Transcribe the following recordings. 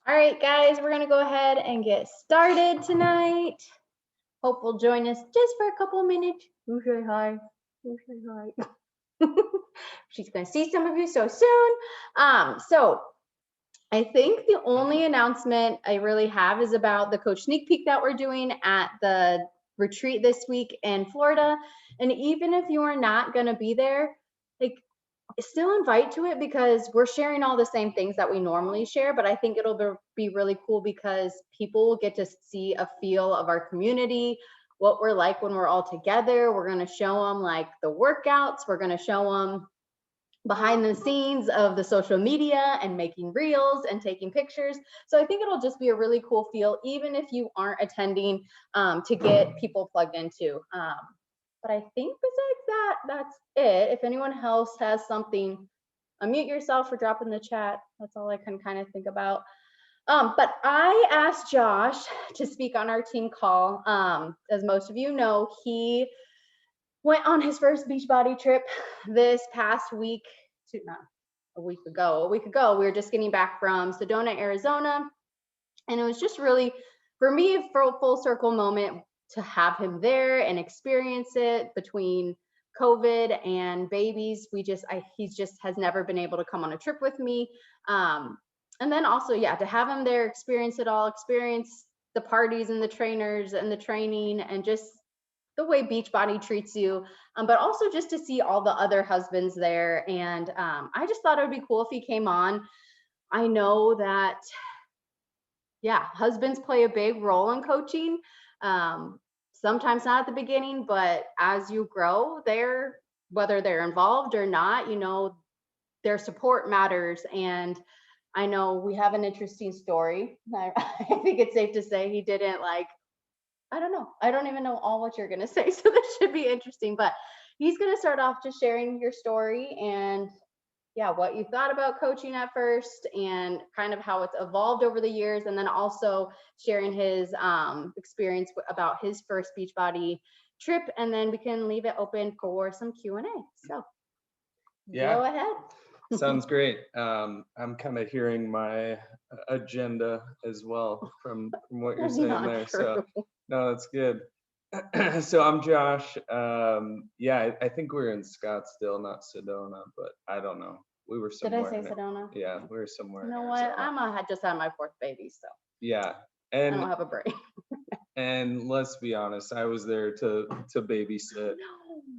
All right, guys, we're going to go ahead and get started tonight. Hope will join us just for a couple of minutes. Who say hi? Who say hi? She's going to see some of you so soon. So I think the only announcement I really have is about the coach sneak peek that we're doing at the retreat this week in Florida. And even if you are not going to be there, like, still invite to it because we're sharing all the same things that we normally share, but I think it'll be really cool because people will get to see a feel of our community, what we're like when we're all together. We're going to show them like the workouts. We're going to show them behind the scenes of the social media and making reels and taking pictures. So I think it'll just be a really cool feel, even if you aren't attending, to get people plugged into. But I think besides that, that's it. If anyone else has something, unmute yourself or drop in the chat. That's all I can kind of think about. But I asked Josh to speak on our team call. As most of you know, he went on his first Beachbody trip this past week, a week ago. We were just getting back from Sedona, Arizona. And it was just really, for me, for a full circle moment to have him there and experience it between COVID and babies. He just has never been able to come on a trip with me. And then also, yeah, to have him there, experience it all, experience the parties and the trainers and the training and just the way Beachbody treats you, but also just to see all the other husbands there. And I just thought it would be cool if he came on. I know that, yeah, husbands play a big role in coaching. Sometimes not at the beginning, but as you grow, whether they're involved or not, their support matters. And I know we have an interesting story. I think it's safe to say he didn't I don't know. I don't even know all what you're going to say. So this should be interesting, but he's going to start off just sharing your story and yeah, what you thought about coaching at first and kind of how it's evolved over the years. And then also sharing his experience about his first Beachbody trip. And then we can leave it open for some Q&A. So yeah, go ahead. Sounds great. I'm kind of hearing my agenda as well from what you're saying there. True. So no, that's good. So I'm Josh. Yeah, I think we're in Scottsdale, not Sedona, but I don't know. We were somewhere. Did I say Sedona? Yeah, we were somewhere. You know what? I just had my fourth baby, so yeah, and I don't have a brain. And let's be honest, I was there to babysit,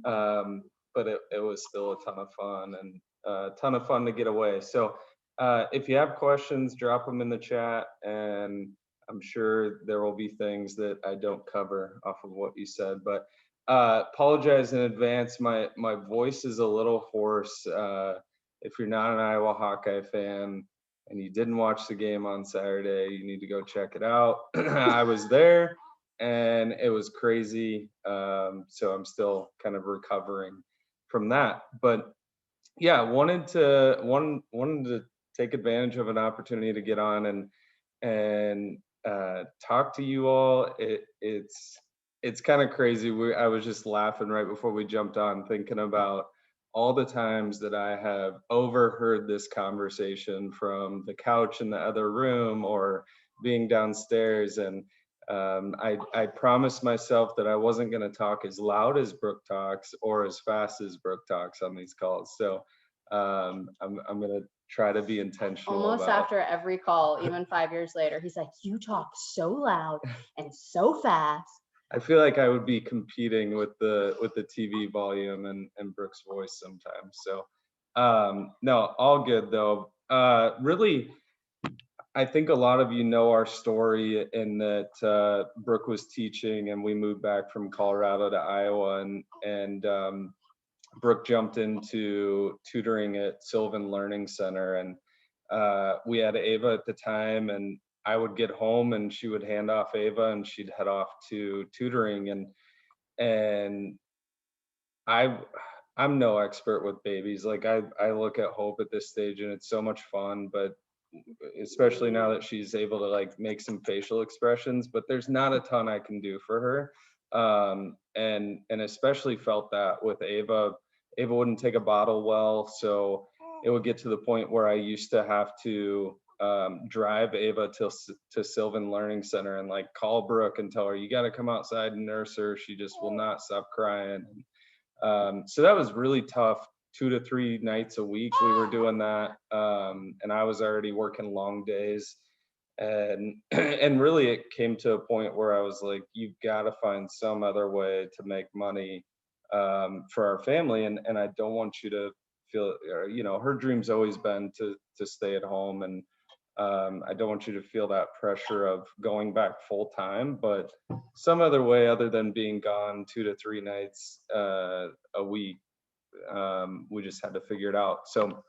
but it was still a ton of fun and a ton of fun to get away. So if you have questions, drop them in the chat, and I'm sure there will be things that I don't cover off of what you said, but apologize in advance. My voice is a little hoarse. If you're not an Iowa Hawkeye fan and you didn't watch the game on Saturday, you need to go check it out. I was there and it was crazy. So I'm still kind of recovering from that. But yeah, wanted to take advantage of an opportunity to get on and talk to you all. It's kind of crazy. I was just laughing right before we jumped on, thinking about all the times that I have overheard this conversation from the couch in the other room or being downstairs. And I promised myself that I wasn't going to talk as loud as Brooke talks or as fast as Brooke talks on these calls. So I'm going to try to be intentional. Almost after every call, even 5 years later, he's like, you talk so loud and so fast. I feel like I would be competing with the TV volume and Brooke's voice sometimes. So no, all good though. Really, I think a lot of you know our story in that Brooke was teaching and we moved back from Colorado to Iowa, and Brooke jumped into tutoring at Sylvan Learning Center, and we had Ava at the time, and I would get home and she would hand off Ava and she'd head off to tutoring, and I'm no expert with babies. Like I look at Hope at this stage and it's so much fun, but especially now that she's able to like make some facial expressions, but there's not a ton I can do for her. And especially felt that with Ava. Ava wouldn't take a bottle well, so it would get to the point where I used to have to drive Ava to Sylvan Learning Center and like call Brooke and tell her, you got to come outside and nurse her. She just will not stop crying. So that was really tough. 2 to 3 nights a week we were doing that, and I was already working long days, and and really it came to a point where I was like, you've got to find some other way to make money, for our family, and I don't want you to feel, her dream's always been to stay at home, and I don't want you to feel that pressure of going back full time, but some other way other than being gone 2 to 3 nights a week. We just had to figure it out. So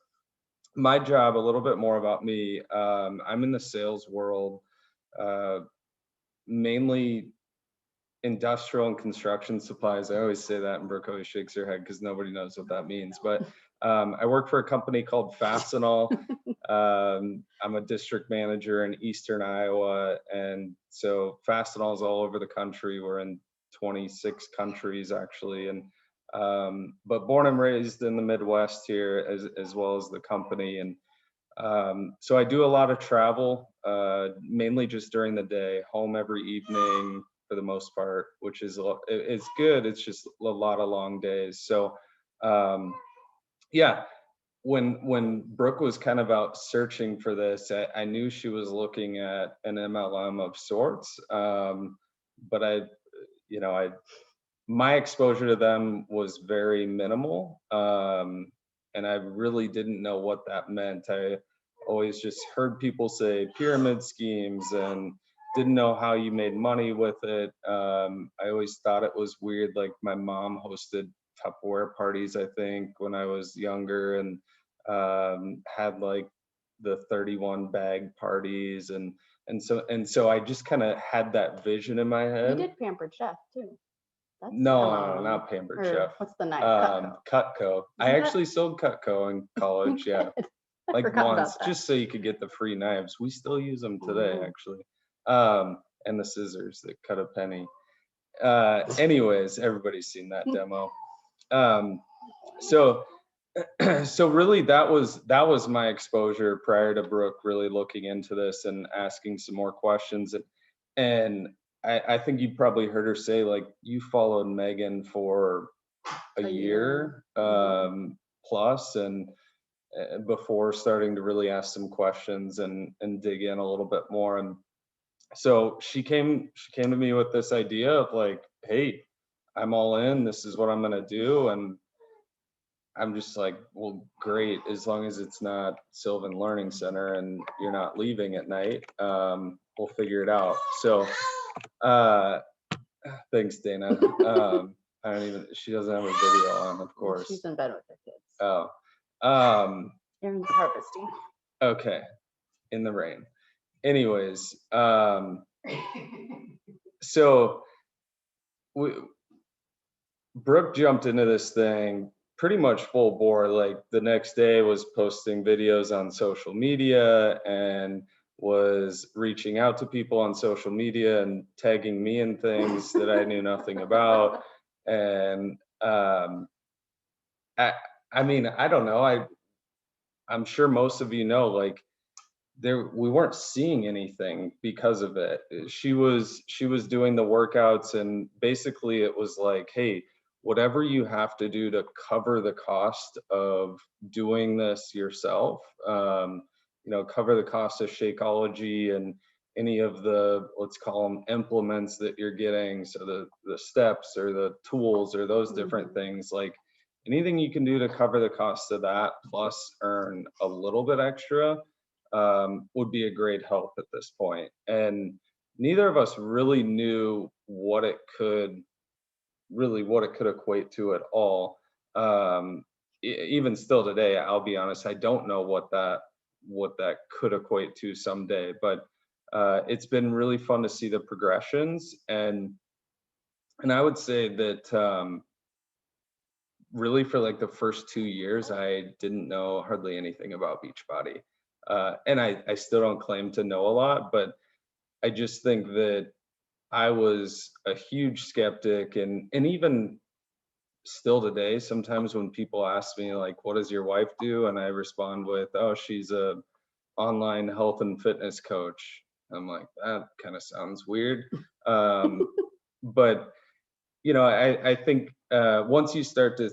my job, a little bit more about me. I'm in the sales world, uh, mainly industrial and construction supplies. I always say that, and Brooke always shakes her head because nobody knows what that means. But I work for a company called Fastenal. I'm a district manager in Eastern Iowa, and so Fastenal is all over the country. We're in 26 countries actually, and but born and raised in the Midwest here, as well as the company. And so I do a lot of travel, mainly just during the day, home every evening for the most part, which is it's good. It's just a lot of long days. So yeah, when Brooke was kind of out searching for this, I knew she was looking at an MLM of sorts. But my exposure to them was very minimal. And I really didn't know what that meant. I always just heard people say pyramid schemes and didn't know how you made money with it. I always thought it was weird. Like my mom hosted Tupperware parties, I think, when I was younger, and had like the 31 bag parties, and so I just kind of had that vision in my You head. did Pampered Chef too. That's No, not Pampered Chef. What's the knife? Cutco. Cutco. I Isn't that- actually sold Cutco in college, yeah. I Like forgot about once, that. just so you could get the free knives. We still use them today, Mm. actually. And the scissors that cut a penny. Anyways, everybody's seen that demo. So so really that was my exposure prior to Brooke really looking into this and asking some more questions. And I think you probably heard her say, like, you followed Megan for a year plus, and before starting to really ask some questions and dig in a little bit more. And so she came to me with this idea of like, hey, I'm all in, this is what I'm gonna do. And I'm just like, well, great, as long as it's not Sylvan Learning Center and you're not leaving at night, we'll figure it out. So thanks, Dana. She doesn't have a video on, of course. She's in bed with her kids. Oh. Aaron's harvesting. Okay. In the rain. Anyways, so Brooke jumped into this thing pretty much full bore. Like the next day was posting videos on social media and was reaching out to people on social media and tagging me in things that I knew nothing about. And I mean, I don't know. I'm sure most of you know, like, we weren't seeing anything because of it. She was doing the workouts, and basically it was like, hey, whatever you have to do to cover the cost of doing this yourself, cover the cost of Shakeology and any of the, let's call them, implements that you're getting, so the steps or the tools or those different things, like anything you can do to cover the cost of that plus earn a little bit extra, would be a great help at this point. And neither of us really knew what it could equate to at all. Even still today, I'll be honest, I don't know what that could equate to someday, but it's been really fun to see the progressions. And I would say that really for like the first 2 years, I didn't know hardly anything about Beachbody. And I still don't claim to know a lot, but I just think that I was a huge skeptic, and even still today, sometimes when people ask me like, what does your wife do? And I respond with, oh, she's a online health and fitness coach. I'm like, that kind of sounds weird. Um, but I think once you start to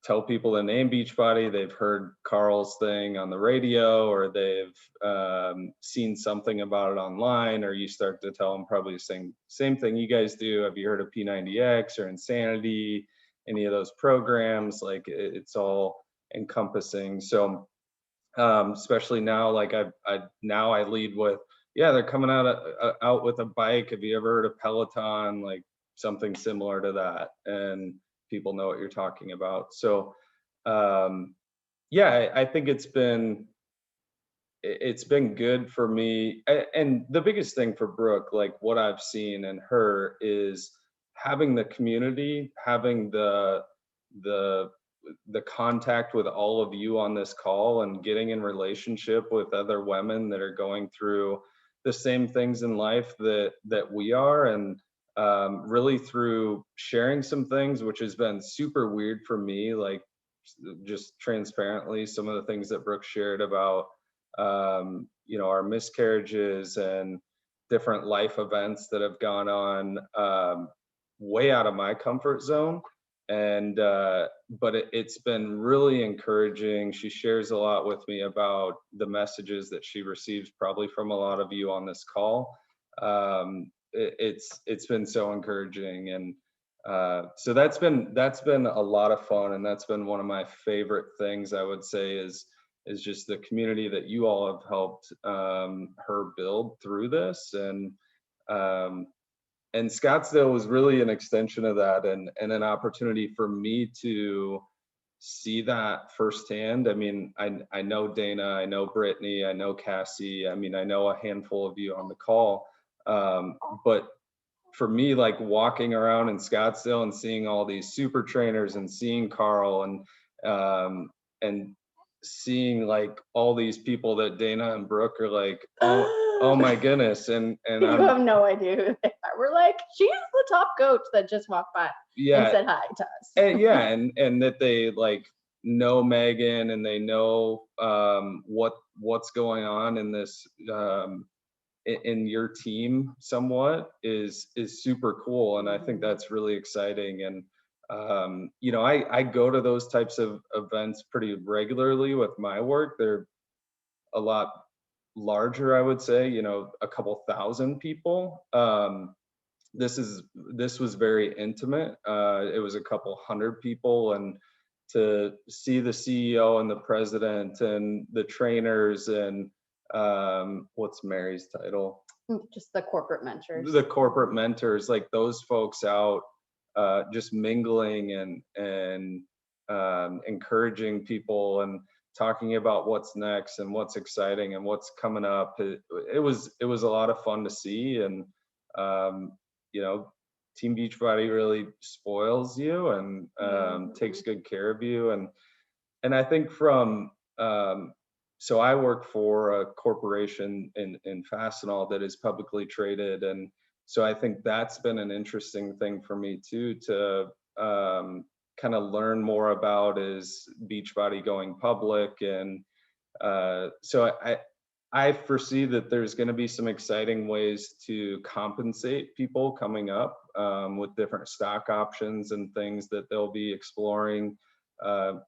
tell people the name Beachbody, they've heard Carl's thing on the radio, or they've seen something about it online, or you start to tell them probably the same thing you guys do. Have you heard of P90X or Insanity? Any of those programs? Like it's all encompassing. So especially now, like I lead with, yeah, they're coming out with a bike. Have you ever heard of Peloton? Like something similar to that, and people know what you're talking about. So yeah, I think it's been good for me. And the biggest thing for Brooke, like what I've seen in her, is having the community, having the the contact with all of you on this call, and getting in relationship with other women that are going through the same things in life that we are. And really through sharing some things, which has been super weird for me, like just transparently, some of the things that Brooke shared about our miscarriages and different life events that have gone on, way out of my comfort zone. And but it's been really encouraging. She shares a lot with me about the messages that she receives probably from a lot of you on this call. It's been so encouraging. And so that's been a lot of fun, and that's been one of my favorite things, I would say, is just the community that you all have helped her build through this. Um, and Scottsdale was really an extension of that, and an opportunity for me to see that firsthand. I mean, I know Dana, I know Brittany, I know Cassie. I mean, I know a handful of you on the call. But for me, like walking around in Scottsdale and seeing all these super trainers, and seeing Carl, and seeing like all these people that Dana and Brooke are like, oh my goodness. And You I'm, have no idea who they are. We're like, she's the top coach that just walked by and yeah, said hi to us. and that they like know Megan, and they know what's going on in this in your team somewhat is super cool. And I think that's really exciting. And I go to those types of events pretty regularly with my work. They're a lot larger, I would say, a couple thousand people. This was very intimate. It was a couple hundred people, and to see the CEO and the president and the trainers, and what's Mary's title? Just the corporate mentors. The corporate mentors, like those folks out, just mingling and encouraging people, and talking about what's next and what's exciting and what's coming up. It was a lot of fun to see. And um, you know, Team Beachbody really spoils you, and takes good care of you. And I think so I work for a corporation in Fastenal that is publicly traded. And so I think that's been an interesting thing for me too, to kind of learn more about, is Beachbody going public. And so I foresee that there's going to be some exciting ways to compensate people coming up, with different stock options and things that they'll be exploring,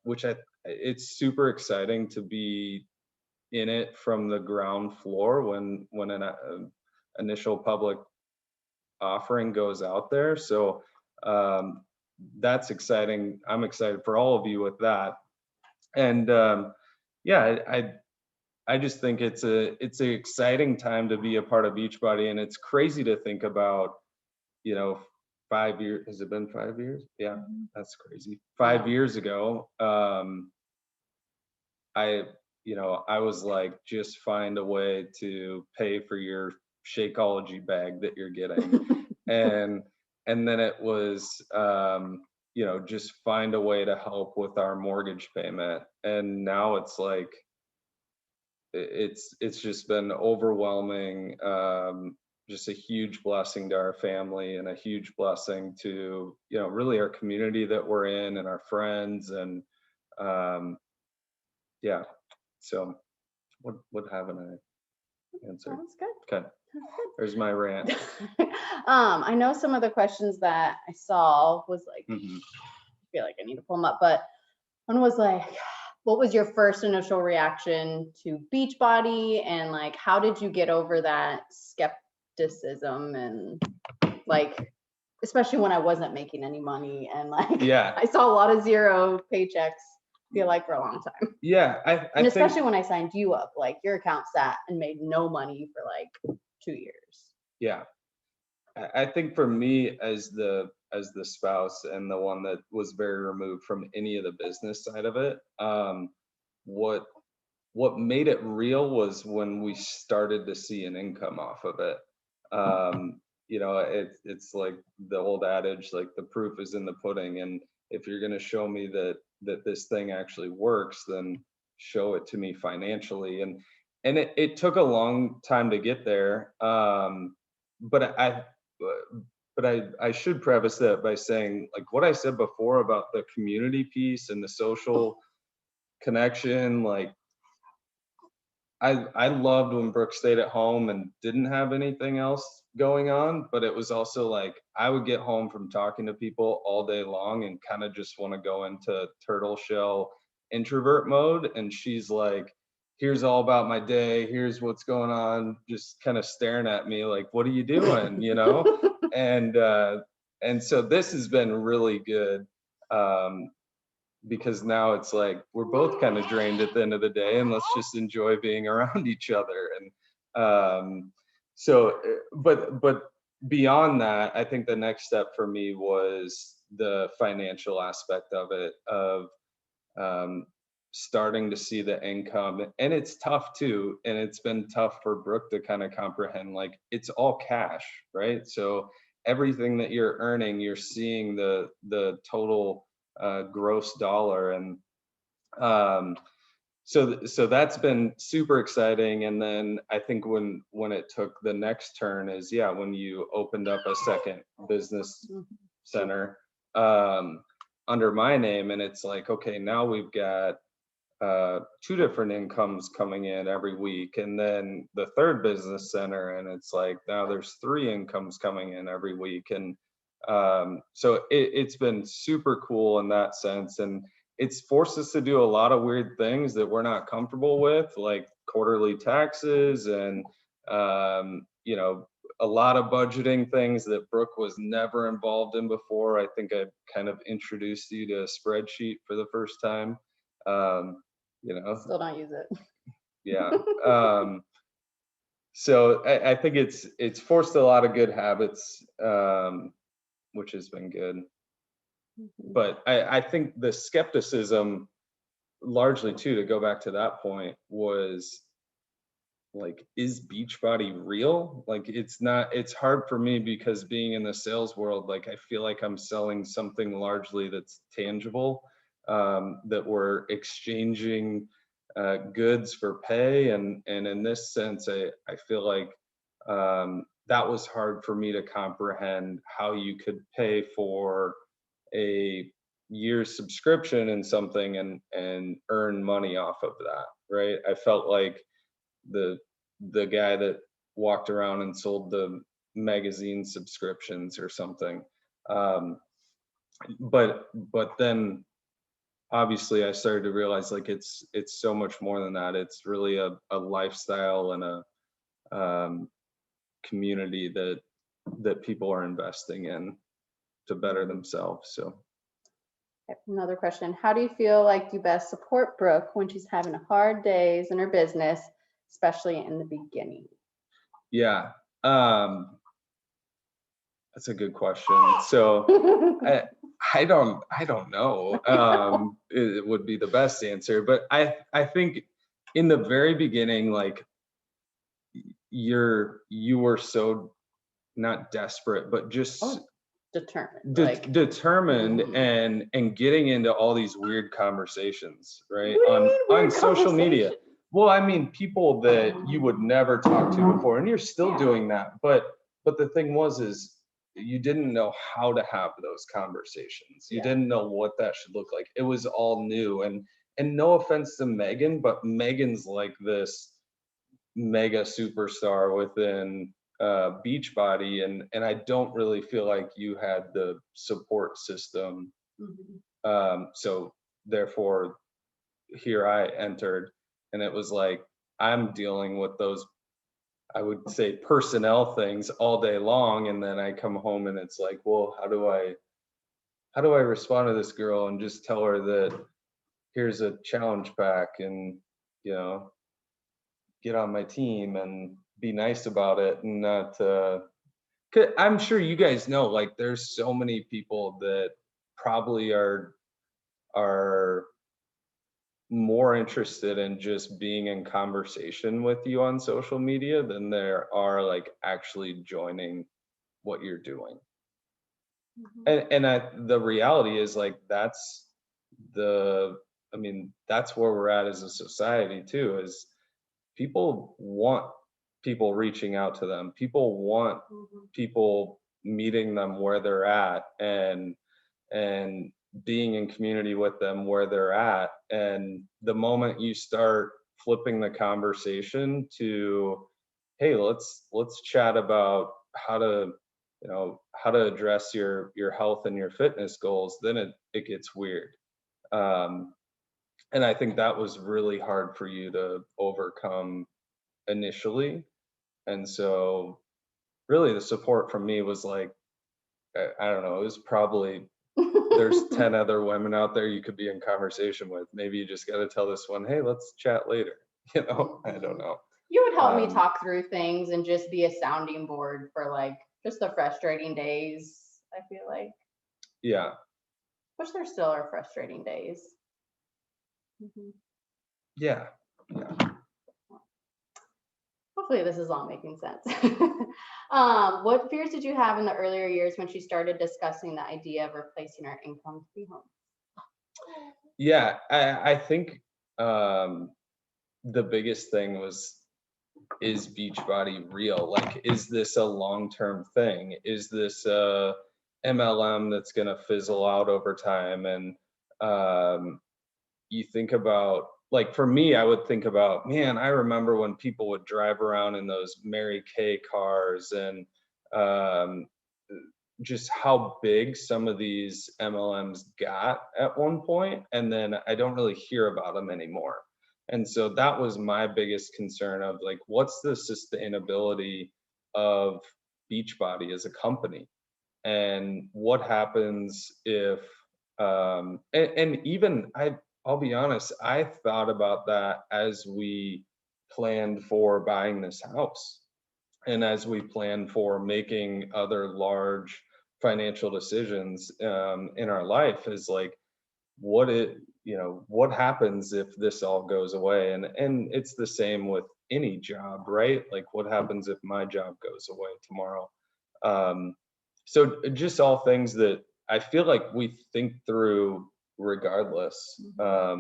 which it's super exciting to be in it from the ground floor when an initial public offering goes out there. So that's exciting. I'm excited for all of you with that. And yeah, I just think it's an exciting time to be a part of Beachbody. And it's crazy to think about, 5 years. Has it been 5 years? Yeah, that's crazy. 5 years ago, I was like, just find a way to pay for your Shakeology bag that you're getting. and and then it was, just find a way to help with our mortgage payment. And now it's like, it's just been overwhelming. Just a huge blessing to our family, and a huge blessing to, really our community that we're in, and our friends. And yeah, so What haven't I answered? Sounds good. Okay, Sounds there's my rant. good. I know some of the questions that I saw was like, Mhm. I feel like I need to pull them up, but one was like, what was your first initial reaction to Beachbody, and like, how did you get over that skepticism, and like, especially when I wasn't making any money, and like, Yeah. I saw a lot of zero paychecks, feel like, for a long time. Yeah, I And think especially when I signed you up, like your account sat and made no money for like 2 years. yeah. I think for me as the spouse and the one that was very removed from any of the business side of it, what made it real was when we started to see an income off of it. It's like the old adage, like the proof is in the pudding. And if you're going to show me that this thing actually works, then show it to me financially. And it took a long time to get there. But I should preface that by saying, like what I said before about the community piece and the social connection, like I loved when Brooke stayed at home and didn't have anything else going on, but it was also like I would get home from talking to people all day long and kind of just want to go into turtle shell introvert mode. And she's like, here's all about my day, here's what's going on, just kind of staring at me like, what are you doing? And so this has been really good. Because now it's like we're both kind of drained at the end of the day, and let's just enjoy being around each other. And but beyond that, I think the next step for me was the financial aspect of it, of um, starting to see the income. And it's tough too, and it's been tough for Brooke to kind of comprehend, like it's all cash, right? So everything that you're earning, you're seeing the total gross dollar. And so that's been super exciting. And then I think when it took the next turn is, yeah, when you opened up a second business center under my name, and it's like, okay, now we've got two different incomes coming in every week, and then the third business center, and it's like now there's three incomes coming in every week. And so it's been super cool in that sense. And it's forced us to do a lot of weird things that we're not comfortable with, like quarterly taxes and a lot of budgeting things that Brooke was never involved in before. I think I kind of introduced you to a spreadsheet for the first time. Still don't use it. Yeah. So I think it's forced a lot of good habits, which has been good. But I think the skepticism, largely too, to go back to that point, was like, is Beachbody real? Like, it's hard for me because being in the sales world, like I feel like I'm selling something largely that's tangible, that we're exchanging goods for pay. And in this sense, I feel like that was hard for me to comprehend, how you could pay for a year's subscription in something and earn money off of that, right? I felt like the guy that walked around and sold the magazine subscriptions or something. But then obviously I started to realize, like, it's so much more than that. It's really a lifestyle and a community that people are investing in to better themselves. So Another question. How do you feel like you best support Brooke when she's having hard days in her business, especially in the beginning? yeah, that's a good question. So I don't know. It would be the best answer, but I think in the very beginning, like you were so not desperate, but just Determined. determined, Mhm. and getting into all these weird conversations, right? What do you mean On weird social media. conversation? Well, I mean, people that you would never talk to before, and you're still Yeah. doing that. But the thing is you didn't know how to have those conversations. You Yeah. didn't know what that should look like. It was all new. And no offense to Megan, but Megan's like this mega superstar within Beachbody, and I don't really feel like you had the support system. So therefore, here I entered, and it was like I'm dealing with those, I would say, personnel things all day long, and then I come home and it's like, well, how do I respond to this girl and just tell her that here's a challenge pack, and you know, get on my team and be nice about it, and not 'cause I'm sure you guys know, like there's so many people that probably are more interested in just being in conversation with you on social media than there are like actually joining what you're doing. And the reality is like that's the I mean, that's where we're at as a society too, is people want people reaching out to them. People want people meeting them where they're at, and being in community with them where they're at. And the moment you start flipping the conversation to, hey, let's chat about how to address your health and your fitness goals, then it gets weird. um and I think that was really hard for you to overcome initially. And so really the support from me was like, I don't know, it was probably, there's 10 other women out there you could be in conversation with. Maybe you just got to tell this one, hey, let's chat later. I don't know. You would help me Um, talk through things and just be a sounding board for like just the frustrating days, I feel like. yeah. Which there still are frustrating days. Yeah. Yeah. Hopefully this is all making sense. What fears did you have in the earlier years when she started discussing the idea of replacing her income to be home? Yeah. I think the biggest thing was, is Beachbody real? Like, is this a long-term thing? Is this a MLM that's going to fizzle out over time? And you think about, like, for me, I would think about, man, I remember when people would drive around in those Mary Kay cars, and um, just how big some of these MLMs got at one point, and then I don't really hear about them anymore. And so that was my biggest concern of like, what's the sustainability of Beachbody as a company? And what happens if and even I'll be honest, I thought about that as we planned for buying this house, and as we plan for making other large financial decisions in our life, is like, what happens if this all goes away? And it's the same with any job, right? Like, what happens if my job goes away tomorrow? um so just all things that I feel like we think through regardless. I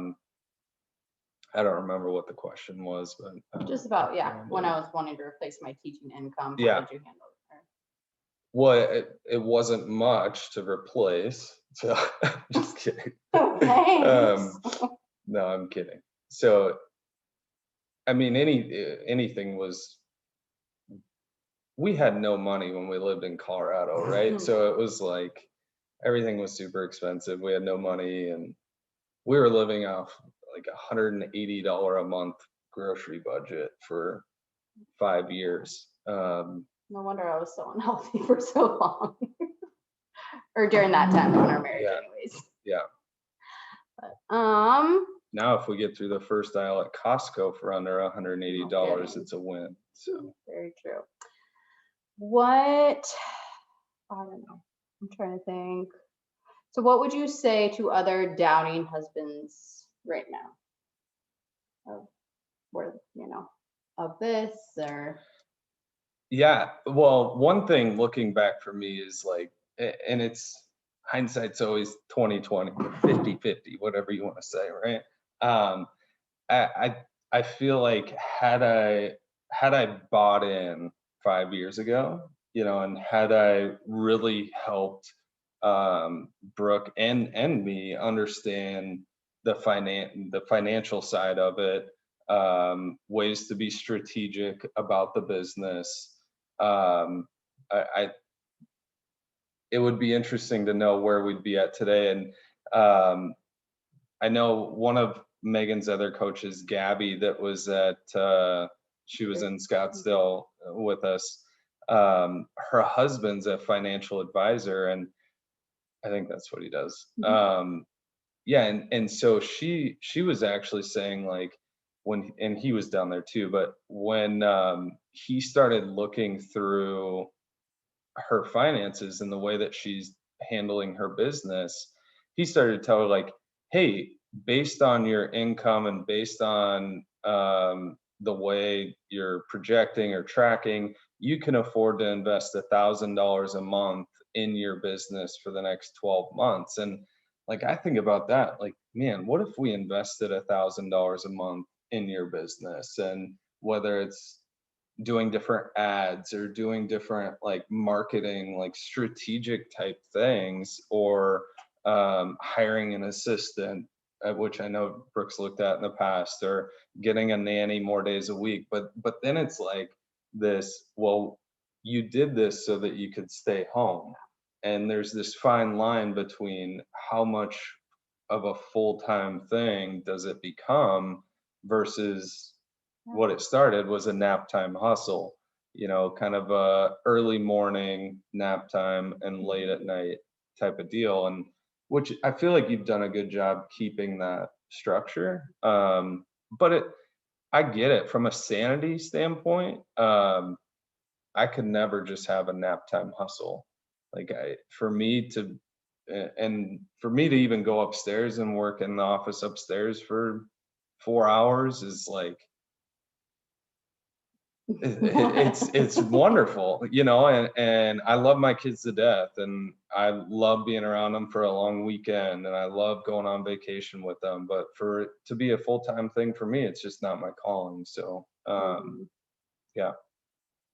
don't remember what the question was, but Just about, yeah, when I was wanting to replace my teaching income, how yeah. did you handle it? Well, it wasn't much to replace. So just kidding. Thanks. No, I'm kidding. So I mean, anything was. We had no money when we lived in Colorado, right? So it was like everything was super expensive. We had no money, and we were living off like $180 a month grocery budget for 5 years. No wonder I was so unhealthy for so long. Or during that time in our marriage, Yeah. anyways. Yeah. But, Now, if we get through the first aisle at Costco for under $180, kidding. it's a win. So Very true. What, I don't know. I'm trying to think. So what would you say to other doubting husbands right now? Of where, of this or yeah, well, one thing looking back for me is like, and it's hindsight's always 2020, 50-50, whatever you want to say, right? Um, I I feel like had I bought in 5 years ago, and had I really helped Brooke and me understand the financial side of it, ways to be strategic about the business. I it would be interesting to know where we'd be at today. And I know one of Megan's other coaches, Gabby, that was at she was in Scottsdale with us. Her husband's a financial advisor, and I think that's what he does. Yeah, and so she was actually saying, like, when, and he was down there too, but when he started looking through her finances and the way that she's handling her business, he started to tell her, like, hey, based on your income and based on the way you're projecting or tracking, you can afford to invest $1,000 a month in your business for the next 12 months. And like, I think about that, like, man, what if we invested $1,000 a month in your business? And whether it's doing different ads or doing different like marketing, like strategic type things, or hiring an assistant, which I know Brooks looked at in the past, or getting a nanny more days a week. But then it's like this, well, you did this so that you could stay home. And there's this fine line between how much of a full-time thing does it become versus what it started was a nap time hustle, kind of a early morning nap time and late at night type of deal. And which I feel like you've done a good job keeping that structure. But I get it from a sanity standpoint. I could never just have a nap time hustle. Like, for me to, and for me to even go upstairs and work in the office upstairs for 4 hours is like, it's wonderful, and I love my kids to death, and I love being around them for a long weekend, and I love going on vacation with them. But for it to be a full-time thing for me, it's just not my calling. So yeah.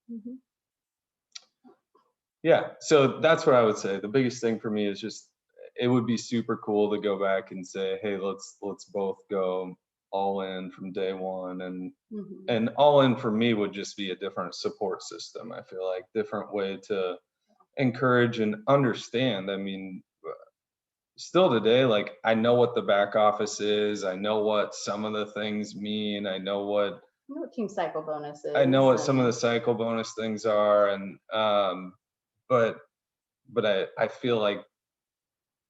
Mhm. Yeah, so that's what I would say. The biggest thing for me is just, it would be super cool to go back and say, hey, let's both go all in from day one. And all in for me would just be a different support system. I feel like different way to encourage and understand. I mean, still today, like, I know what the back office is. I know what some of the things mean. I know what Team cycle bonuses. some of the cycle bonus things are. And but I feel like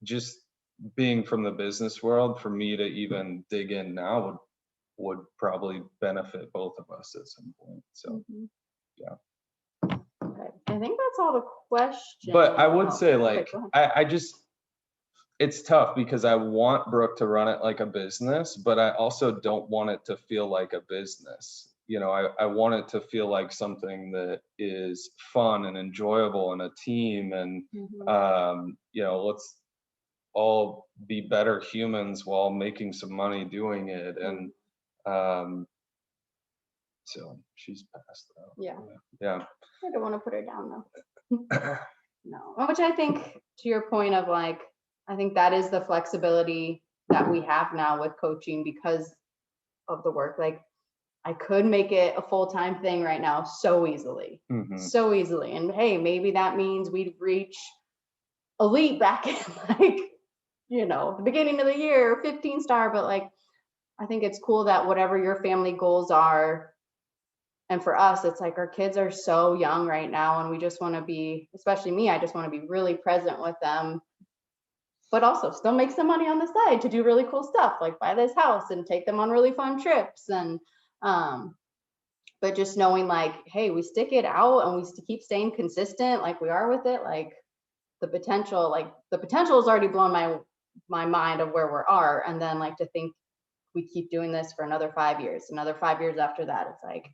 just being from the business world, for me to even dig in now would probably benefit both of us at some point. So yeah. Okay. I think that's all the questions. But I would say, okay, like, go ahead. I just, it's tough because I want Brooke to run it like a business, but I also don't want it to feel like a business. I want it to feel like something that is fun and enjoyable and a team. And let's all be better humans while making some money doing it. And so she's passed out. Yeah. I don't want to put her down though. No, which I think, to your point of, like, I think that is the flexibility that we have now with coaching because of the work. Like, I could make it a full-time thing right now so easily. And hey, maybe that means we'd reach elite back in, like, the beginning of the year, 15-star. But like, I think it's cool that whatever your family goals are, and for us, it's like our kids are so young right now, and we just want to be, especially me, I just want to be really present with them, but also still make some money on the side to do really cool stuff, like buy this house and take them on really fun trips. And but just knowing, like, hey, we stick it out and we keep staying consistent like we are with it, like the potential has already blown my mind of where we are. And then, like, to think we keep doing this for another 5 years, another 5 years after that, it's like,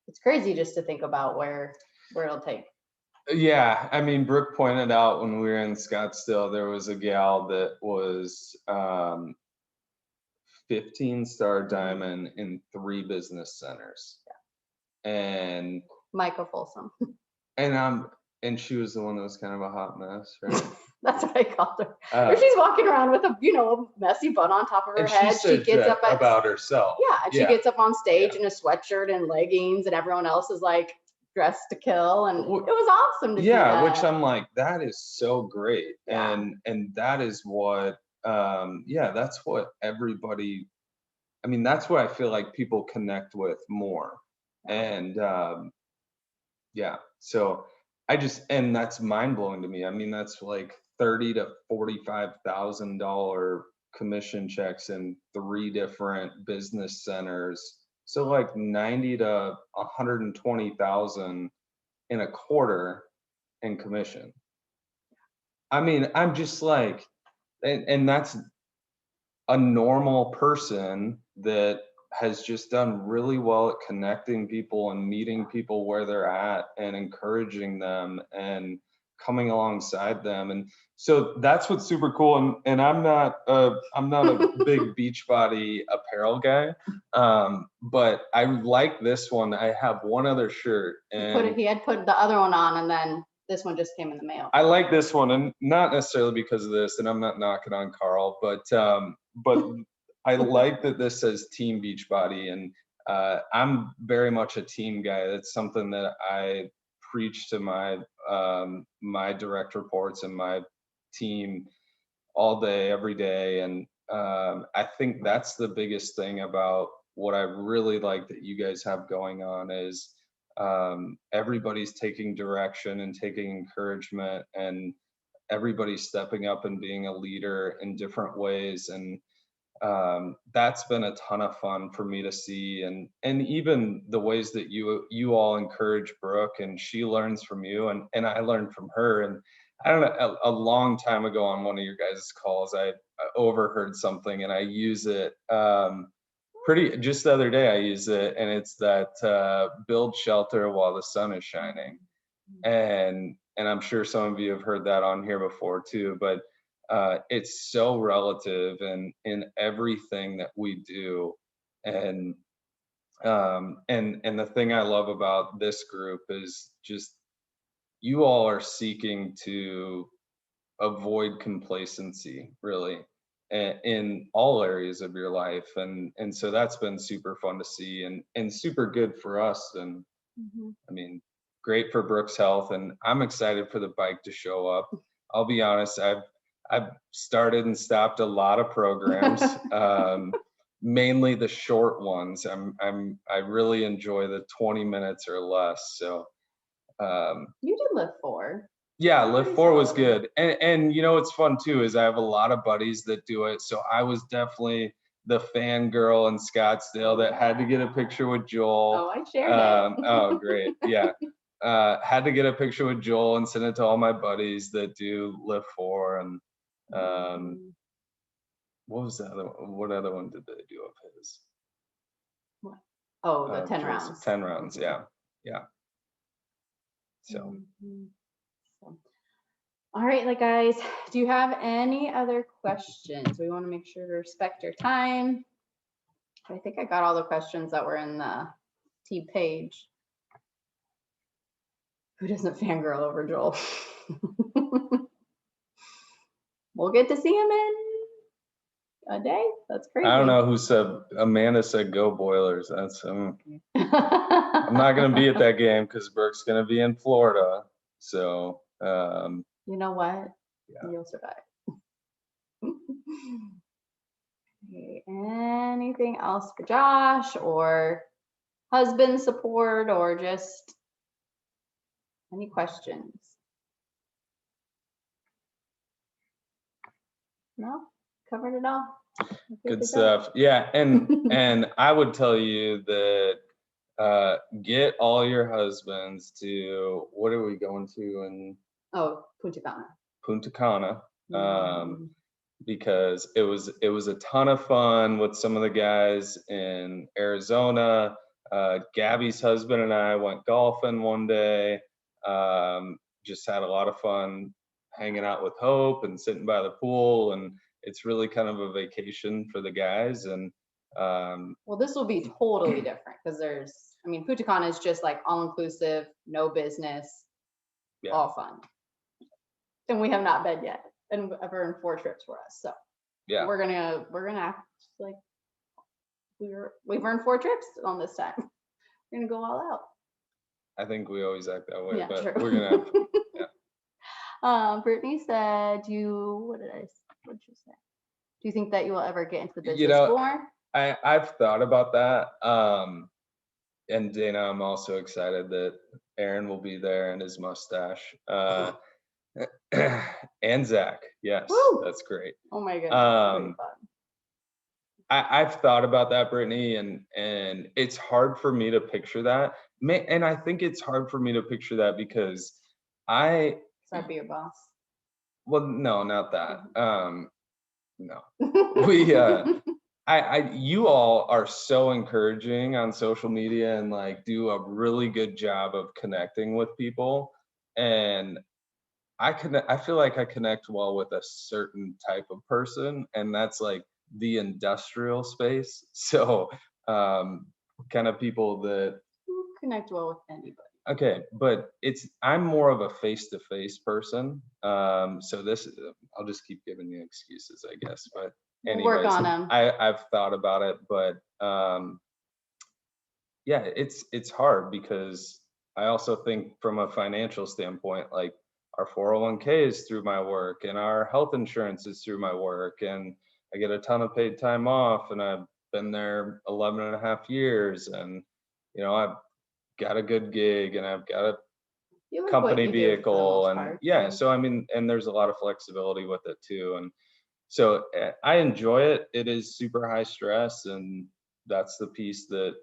it's crazy just to think about where it'll take. Yeah, I mean, Brooke pointed out when we were in Scottsdale, there was a gal that was 15-star diamond in 3 business centers. And Micah Folsom. and she was the one that was kind of a hot mess, right? That's what I called her. Or she's walking around with a, a messy bun on top of her and head. she gets up about herself. Yeah, and she gets up on stage in a sweatshirt and leggings, and everyone else is like dressed to kill, and it was awesome to see that. Which I'm like, that is so great. Yeah. And that is what that's what everybody, I mean, that's what I feel like people connect with more. And so and that's mind blowing to me. I mean, that's like $30,000 to $45,000 commission checks in 3 different business centers. So like 90 to 120,000 in a quarter in commission. I mean, I'm just like, and that's a normal person that has just done really well at connecting people and meeting people where they're at and encouraging them and coming alongside them. And so that's what's super cool. And I'm not a big Beachbody apparel guy, but I like this one. I have one other shirt, and he had put the other one on, and then this one just came in the mail. I like this one, and not necessarily because of this, and I'm not knocking on Carl, but I like that this says Team Beachbody, and I'm very much a team guy. That's something that I preach to my my direct reports and my team all day, every day, and I think that's the biggest thing about what I really like that you guys have going on is everybody's taking direction and taking encouragement, and everybody's stepping up and being a leader in different ways. And that's been a ton of fun for me to see, and even the ways that you all encourage Brooke, and she learns from you, and I learn from her. And I don't know, a long time ago on one of your guys' calls, I overheard something, and I use it just the other day. I use it, and it's that build shelter while the sun is shining. And I'm sure some of you have heard that on here before too, but it's so relative in everything that we do. And the thing I love about this group is just you all are seeking to avoid complacency, really, in all areas of your life. And so that's been super fun to see, and super good for us. And I mean, great for Brooke's health, and I'm excited for the bike to show up. I'll be honest, I've started and stopped a lot of programs, mainly the short ones. I really enjoy the 20 minutes or less. So you did Lift 4. Yeah, Lift 4 was good. And you know what's fun too is I have a lot of buddies that do it. So I was definitely the fangirl in Scottsdale that had to get a picture with Joel. Oh, I shared it. Oh, great. Yeah. Had to get a picture with Joel and send it to all my buddies that do Lift 4. And what was the other one? What other one did they do of his? What? Oh, the 10 rounds. 10 rounds, yeah. Yeah. So. All right, guys, do you have any other questions? We want to make sure to respect your time. I think I got all the questions that were in the T page. Who doesn't fangirl over Joel? We'll get to see him in a day. That's crazy. I don't know who said, Amanda said go Boilers. That's I'm not gonna be at that game because Brooke's gonna be in Florida. So you know what? Yeah. You'll survive. Okay, anything else for Josh, or husband support, or just any questions? No? Covered it all? Good stuff. Yeah, and I would tell you that get all your husbands to, what are we going to in Punta Cana, because it was a ton of fun with some of the guys in Arizona. Gabby's husband and I went golfing one day. Just had a lot of fun hanging out with Hope and sitting by the pool, and it's really kind of a vacation for the guys. And well, this will be totally different because Punta Cana is just like all inclusive, no business, all fun. And we have not been yet. and I've earned 4 trips for us. So Yeah. we're gonna act like we've earned 4 trips on this time. We're gonna go all out. I think we always act that way, Yeah, but true. we're gonna have fun. Yeah. Brittany said, what did you say? Do you think that you will ever get into the business You know, more? I've thought about that. And Dana, I'm also excited that Aaron will be there and his mustache. And Zach, yes, Woo! that's great. Oh my goodness, pretty fun. I've thought about that, Brittany, and it's hard for me to picture that. And I think it's hard for me to picture that because So I'd be your boss. well, no, not that. No. We you all are so encouraging on social media and like do a really good job of connecting with people. And I feel like I connect well with a certain type of person, and that's like the industrial space. So kind of people that You connect well with anybody. okay, but I'm more of a face-to-face person. So I'll just keep giving you excuses, I guess. But We'll work anyways, on 'em. I've thought about it, but yeah, it's hard because I also think from a financial standpoint, like our 401k is through my work and our health insurance is through my work and I get a ton of paid time off and I've been there 11 and a half years and I've got a good gig and I've got a You like company what you do for the vehicle most and part, yeah, so. so I mean, and there's a lot of flexibility with it too. And so I enjoy it. It is super high stress and that's the piece that,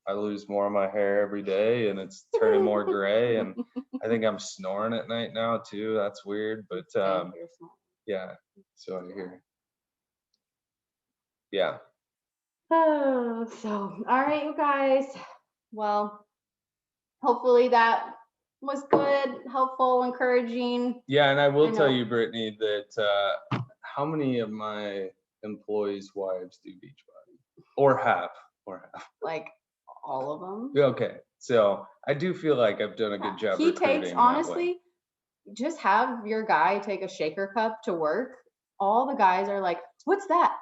I lose more of my hair every day and it's turning more gray and I think I'm snoring at night now too. That's weird, but yeah, so I hear. Yeah. Oh, so all right, you guys. Well, hopefully that was good, helpful, encouraging. Yeah, and I will tell know. you, Brittany, that how many of my employees' wives do Beachbody or have? Like all of them. Okay, so I do feel like I've done a good job He recruiting takes, that way. honestly, just have your guy take a shaker cup to work. All the guys are like, what's that?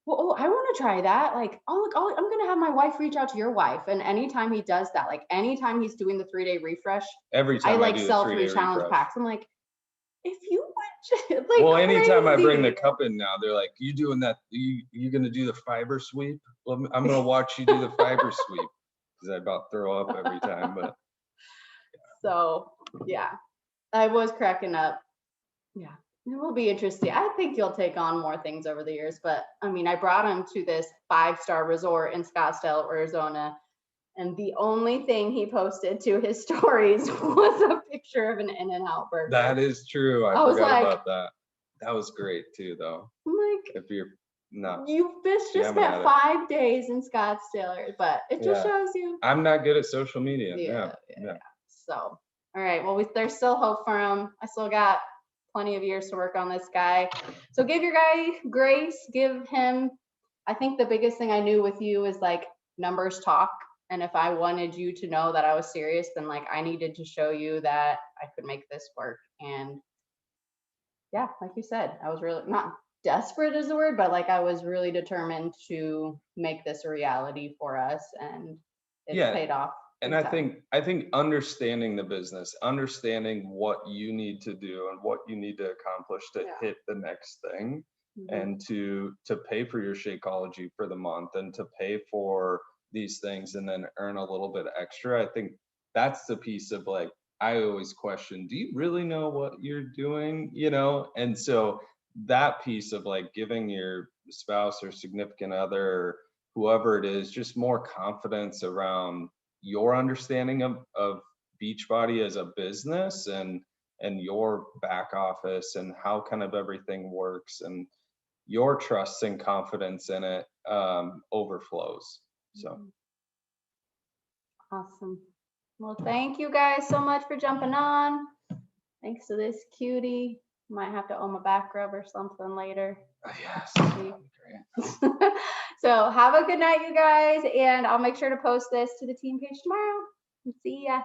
Well, oh, I want to try that. Like, oh, look, I'm going to have my wife reach out to your wife. And anytime he does that, like anytime he's doing the 3-day refresh, Every time I like do the sell 3-day 3 challenge refresh. packs. I'm like, if you would just, like, well, anytime I bring the crazy. cup in now, they're like, you doing that? You gonna do the fiber sweep? Well, I'm gonna watch you do the fiber sweep because I about throw up every time. But so yeah, I was cracking up. Yeah, it will be interesting. I think you'll take on more things over the years. But I mean, I brought him to this 5-star resort in Scottsdale, Arizona. And the only thing he posted to his stories was a picture of an In-N-Out burger. that is true. I was forgot like, about that. That was great too, though. Like, if you're not, you just spent 5 days in Scottsdale, but it just shows you. I'm not good at social media. Yeah. So, all right. Well, there's still hope for him. I still got plenty of years to work on this guy. So give your guy grace. Give him. I think the biggest thing I knew with you is like numbers talk. And if I wanted you to know that I was serious, then like I needed to show you that I could make this work. And yeah, like you said, I was really not desperate is the word, but like I was really determined to make this a reality for us, and it's paid off. And I think understanding the business, understanding what you need to do and what you need to accomplish to hit the next thing, and to pay for your Shakeology for the month and to pay for these things and then earn a little bit extra. I think that's the piece of like, I always question, do you really know what you're doing? And so that piece of like giving your spouse or significant other, or whoever it is, just more confidence around your understanding of Beachbody as a business and your back office and how kind of everything works and your trust and confidence in it overflows. So awesome. Well, thank you guys so much for jumping on. Thanks to this cutie. Might have to own a back rub or something later. Yes. So have a good night, you guys, and I'll make sure to post this to the team page tomorrow. See ya.